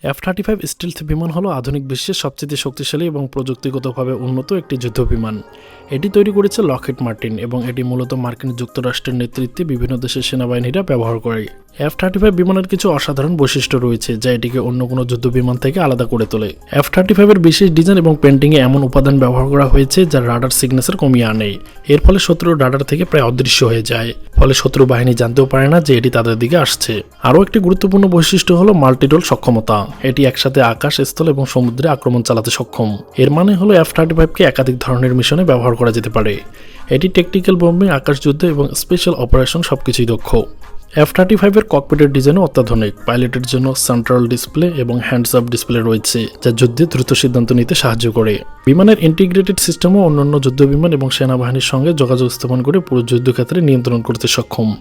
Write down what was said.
F-35 স্টিলথ বিমান হলো আধুনিক বিশ্বের সবচেয়ে শক্তিশালী এবং প্রযুক্তিগতভাবে উন্নত একটি যুদ্ধবিমান। এটি তৈরি করেছে লকহিড মার্টিন এবং এটি মূলত মার্কিন যুক্তরাষ্ট্রের নেতৃত্বে বিভিন্ন দেশের সেনাবাহিনীরা ব্যবহার করে। F-35 বিমানের কিছু অসাধারণ বৈশিষ্ট্য রয়েছে যা এটিকে অন্য কোনো যুদ্ধবিমান থেকে আলাদা করে তোলে। F-35 এর বিশেষ ডিজাইন এবং পেন্টিংয়ে এমন উপাদান ব্যবহার করা হয়েছে যা রাডার সিগনেচার কমিয়ে আনে। এর ফলে শত্রুর রাডার থেকে প্রায় অদৃশ্য হয়ে যায়, ফলে শত্রু বাহিনী জানতেও পারে না যে এটি তাদের দিকে আসছে। আরও একটি গুরুত্বপূর্ণ বৈশিষ্ট্য হলো মাল্টিরোল সক্ষমতা। এটি একসাথে আকাশ, স্থল এবং সমুদ্রে আক্রমণ চালাতে সক্ষম। এর মানে হলো F-35কে একাধিক ধরনের মিশনে ব্যবহার করা যেতে পারে। এটি টেকটিক্যাল বম্বিং, আকাশযুদ্ধ এবং স্পেশাল অপারেশন সবকিছুই দক্ষ। F-35 এর ককপিটের ডিজাইনও অত্যাধুনিক। পাইলটের জন্য সেন্ট্রাল ডিসপ্লে এবং হ্যান্ডস আপ ডিসপ্লে রয়েছে যা যুদ্ধে দ্রুত সিদ্ধান্ত নিতে সাহায্য করে। বিমানের ইন্টিগ্রেটেড সিস্টেমও অন্যান্য যুদ্ধবিমান এবং সেনাবাহিনীর সঙ্গে যোগাযোগ স্থাপন করে পুরো যুদ্ধক্ষেত্রে নিয়ন্ত্রণ করতে সক্ষম।